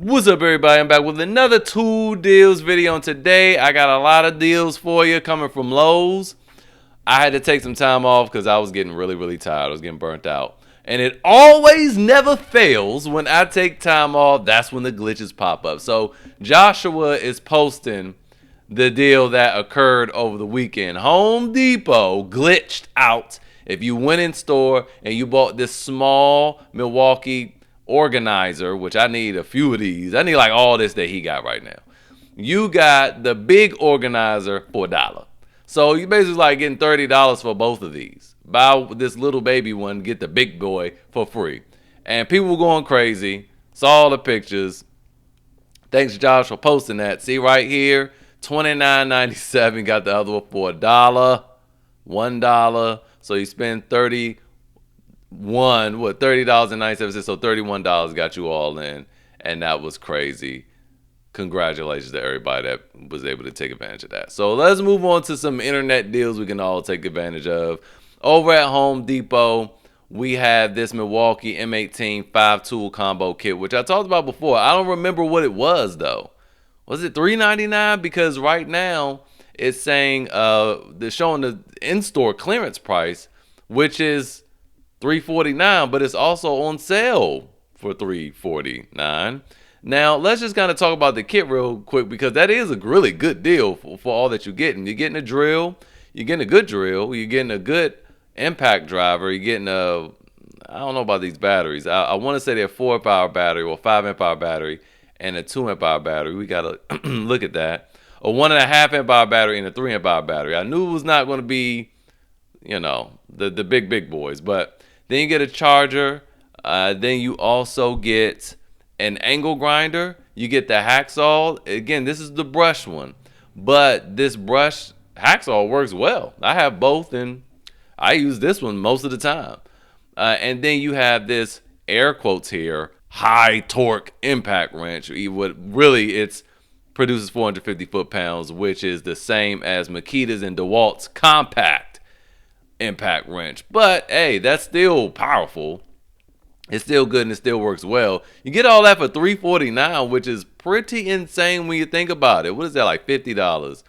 What's up, everybody? I'm back with another tool deals video. And today I got a lot of deals for you coming from Lowe's. I had to take some time off because I was getting really tired. I was getting burnt out. And it always never fails when I take time off. That's when the glitches pop up. So Joshua is posting the deal that occurred over the weekend. Home Depot glitched out. If you went in store and you bought this small Milwaukee organizer, which I need a few of these. I need like all this that he got right now. You got the big organizer for $1. So you basically like getting $30 for both of these. Buy this little baby one, get the big boy for free. And people were going crazy. Saw the pictures. Thanks, Josh, for posting that. See right here, $29.97. Got the other one for $1. $1. So you spend $30.97. So $31 got you all in, and that was crazy. Congratulations to everybody that was able to take advantage of that. So let's move on to some internet deals we can all take advantage of. Over at Home Depot, we have this Milwaukee M18 5-tool combo kit, which I talked about before. I don't remember what it was though. Was it $3.99? Because right now it's saying they're showing the in-store clearance price, which is $3.49, but it's also on sale for $3.49. Now, let's just kind of talk about the kit real quick because that is a really good deal for all that you're getting. You're getting a drill, you're getting a good drill, you're getting a good impact driver, you're getting I don't know about these batteries. I want to say they're 4 amp hour battery or 5 amp hour battery and a 2 amp hour battery. We got to look at that. A 1.5 amp hour battery and a 3 amp hour battery. I knew it was not going to be, the big boys, but then you get a charger. Then you also get an angle grinder. You get the hacksaw. Again, this is the brush one, but this brush hacksaw works well. I have both, and I use this one most of the time. And then you have this air quotes here high torque impact wrench. It's produces 450 foot-pounds, which is the same as Makita's and DeWalt's compact impact wrench. But hey, that's still powerful. It's still good and it still works well. You get all that for $3.49, which is pretty insane when you think about it. What is that, like $50?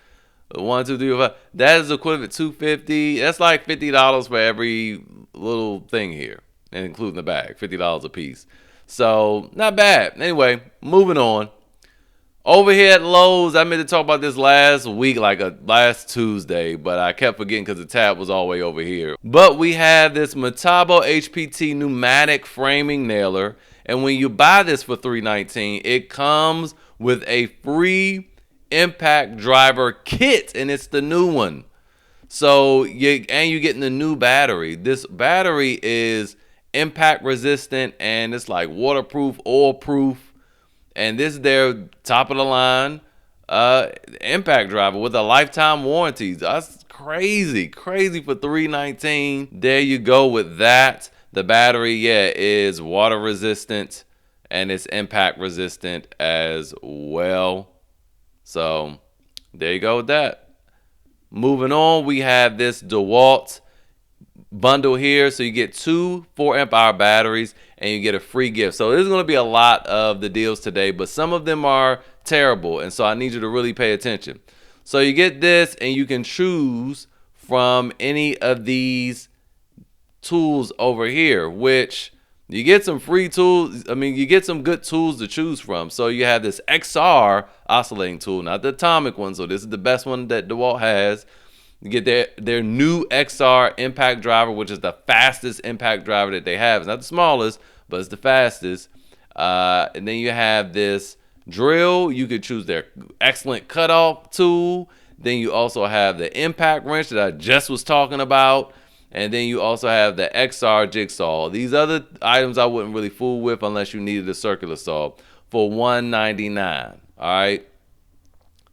1, 2, 3, 4, 5. That is equivalent to $2.50. That's like $50 for every little thing here, and including the bag. $50 a piece. So not bad. Anyway, moving on. Over here at Lowe's, I meant to talk about this last week, last Tuesday, but I kept forgetting because the tab was all the way over here. But we have this Metabo HPT pneumatic framing nailer, and when you buy this for $3.19, it comes with a free impact driver kit, and it's the new one. So you're getting the new battery. This battery is impact resistant, and it's like waterproof, oil proof. And this is their top of the line impact driver with a lifetime warranty. That's crazy for $3.19. There you go with that. The battery, is water resistant and it's impact resistant as well. So there you go with that. Moving on, we have this DeWALT bundle here. So you get 2 4 amp hour batteries and you get a free gift. So there's going to be a lot of the deals today, but some of them are terrible, and so I need you to really pay attention. So you get this and you can choose from any of these tools over here, which you get some free tools. You get some good tools to choose from. So you have this XR oscillating tool, not the atomic one. So this is the best one that DeWalt has. You get their new XR impact driver, which is the fastest impact driver that they have. It's not the smallest, but it's the fastest. And then you have this drill. You could choose their excellent cutoff tool. Then you also have the impact wrench that I just was talking about. And then you also have the XR jigsaw. These other items I wouldn't really fool with unless you needed a circular saw for $199. All right.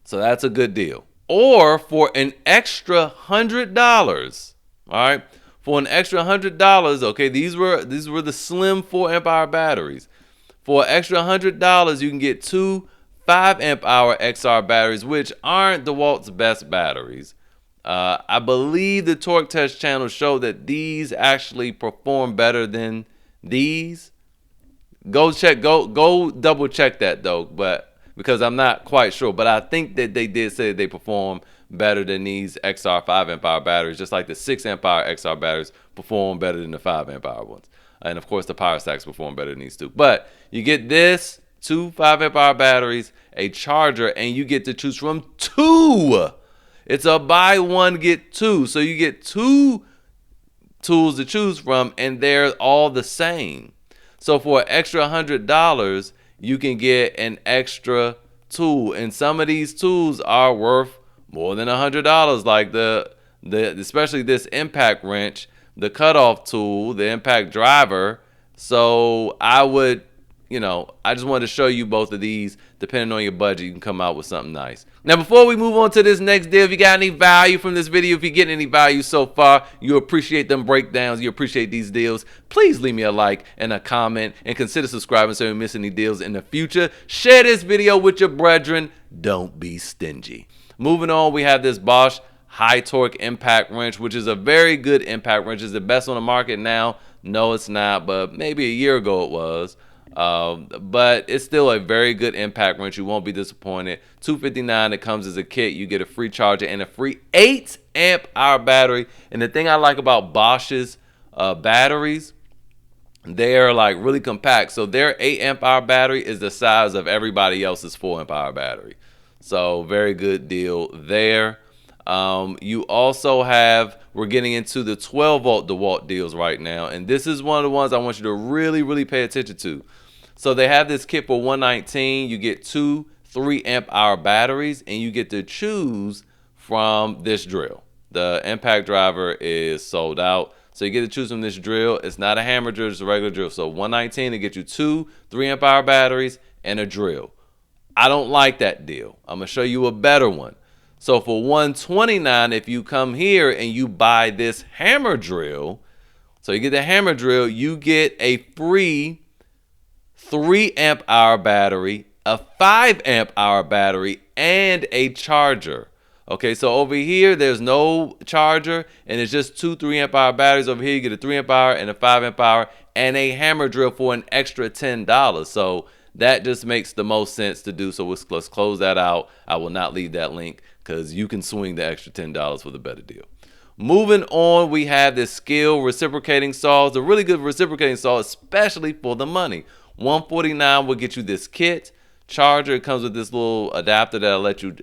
So that's a good deal. Or for an extra $100, all right, for an extra $100, okay, these were the slim 4 amp hour batteries. For an extra $100, you can get 2 5 amp hour XR batteries, which aren't DeWalt's best batteries. I believe the torque test channel showed that these actually perform better than these. Go double check that though, but because I'm not quite sure, but I think that they did say they perform better than these XR 5 amp hour batteries, just like the 6 amp hour XR batteries perform better than the 5 amp hour ones. And of course, the power stacks perform better than these two. But you get this, 2 5 amp hour batteries, a charger, and you get to choose from 2. It's a buy one, get 2. So you get 2 tools to choose from, and they're all the same. So for an extra $100, you can get an extra tool. And some of these tools are worth more than $100, like the especially this impact wrench, the cutoff tool, the impact driver. So I would, I just wanted to show you both of these. Depending on your budget, you can come out with something nice. Now, before we move on to this next deal, if you got any value from this video, if you're getting any value so far, you appreciate them breakdowns, you appreciate these deals, please leave me a like and a comment, and consider subscribing so you don't miss any deals in the future. Share this video with your brethren. Don't be stingy. Moving on, we have this Bosch high torque impact wrench, which is a very good impact wrench. It's the best on the market now. No, it's not, but maybe a year ago it was. But it's still a very good impact wrench. You won't be disappointed. $259. It comes as a kit. You get a free charger and a free 8 amp hour battery. And the thing I like about Bosch's batteries, they're like really compact. So their 8 amp hour battery is the size of everybody else's 4 amp hour battery. So very good deal there. You also have, we're getting into the 12 volt DeWALT deals right now. And this is one of the ones I want you to really, really pay attention to. So they have this kit for $119. You get 2 3 amp hour batteries, and you get to choose from this drill. The impact driver is sold out. So you get to choose from this drill. It's not a hammer drill, it's a regular drill. So $119 to get you 2 3 amp hour batteries and a drill. I don't like that deal. I'm going to show you a better one. So for $129, if you come here and you buy this hammer drill, so you get the hammer drill, you get a free 3 amp hour battery, a 5 amp hour battery, and a charger. Okay, so over here, there's no charger, and it's just 2 3 amp hour batteries. Over here, you get a 3 amp hour and a 5 amp hour, and a hammer drill for an extra $10. So that just makes the most sense to do. So let's close that out. I will not leave that link because you can swing the extra $10 for the better deal. Moving on, we have this Skil reciprocating saw. It's a really good reciprocating saw, especially for the money. $149 will get you this kit. Charger, it comes with this little adapter that'll let you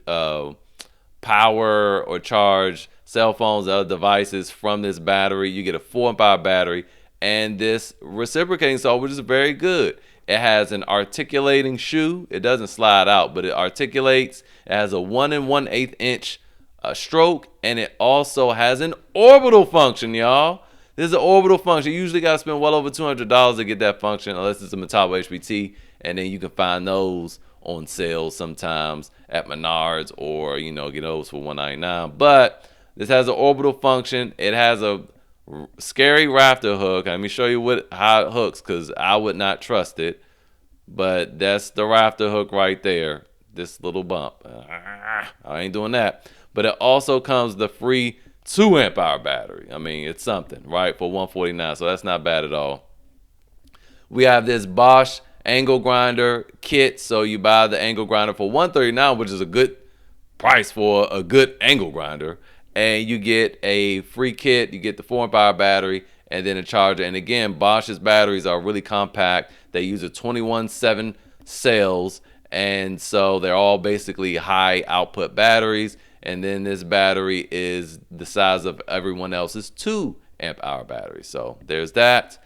power or charge cell phones and other devices from this battery. You get a 4 amp hour battery and this reciprocating saw, which is very good. It has an articulating shoe. It doesn't slide out, but it articulates. It has a 1 1/8 inch stroke, and it also has an orbital function, y'all. This is an orbital function. You usually got to spend well over $200 to get that function, unless it's a Metabo HPT, and then you can find those on sale sometimes at Menards, or get those for $199. But this has an orbital function. It has a scary rafter hook. Let me show you how it hooks, because I would not trust it. But that's the rafter hook right there. This little bump. I ain't doing that. But it also comes the free 2 amp hour battery. I mean, it's something, right? For $149. So that's not bad at all. We have this Bosch angle grinder kit. So you buy the angle grinder for $139, which is a good price for a good angle grinder. And you get a free kit. You get the 4 amp hour battery and then a charger. And again, Bosch's batteries are really compact. They use a 21/7 cells. And so they're all basically high output batteries. And then this battery is the size of everyone else's 2 amp hour battery. So there's that.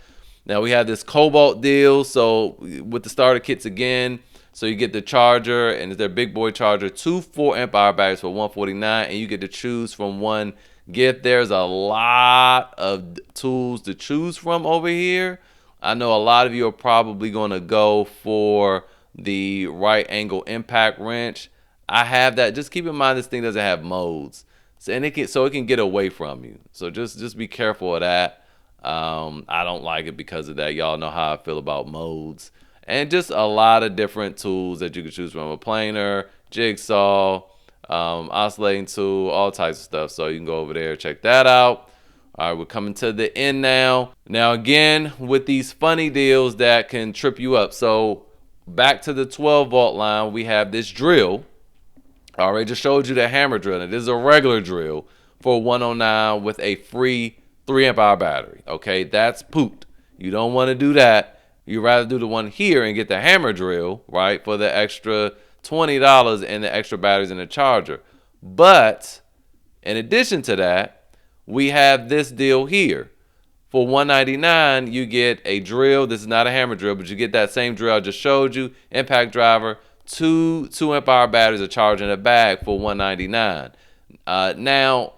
Now we have this Kobalt deal. So with the starter kits again, so you get the charger, and it's their big boy charger, 2 4 amp hour batteries for $149, and you get to choose from one gift. There's a lot of tools to choose from over here. I know a lot of you are probably going to go for the right angle impact wrench. I have that. Just keep in mind this thing doesn't have modes, so it can get away from you. So just be careful of that. I don't like it because of that. Y'all know how I feel about modes. And just a lot of different tools that you can choose from. A planer, jigsaw, oscillating tool, all types of stuff. So you can go over there, check that out. All right, we're coming to the end now. Now again, with these funny deals that can trip you up. So back to the 12 volt line, we have this drill. I already just showed you the hammer drill. It is a regular drill for 109 with a free 3 amp hour battery. Okay, that's pooped. You don't want to do that. You'd rather do the one here and get the hammer drill, right, for the extra $20 and the extra batteries and the charger. But in addition to that, we have this deal here. For $199, you get a drill. This is not a hammer drill, but you get that same drill I just showed you. Impact driver, two 2 amp hour batteries, a charger in a bag for $199. Now,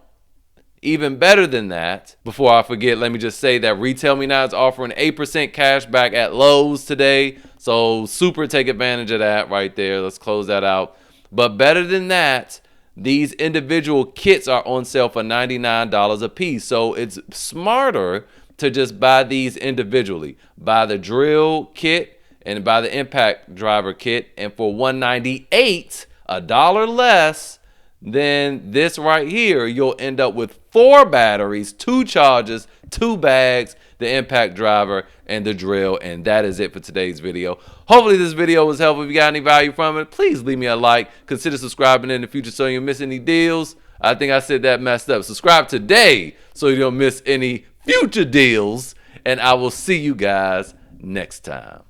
even better than that, before I forget, let me just say that Retail Me Now is offering 8% cash back at Lowe's today. So super take advantage of that right there. Let's close that out. But better than that, these individual kits are on sale for $99 a piece. So it's smarter to just buy these individually. Buy the drill kit and buy the impact driver kit. And for $198, $1 less than this right here, you'll end up with 4 batteries, 2 chargers, 2 bags, the impact driver, and the drill. And that is it for today's video. Hopefully this video was helpful. If you got any value from it, please leave me a like. Consider subscribing in the future so you don't miss any deals. I think I said that messed up. Subscribe today so you don't miss any future deals. And I will see you guys next time.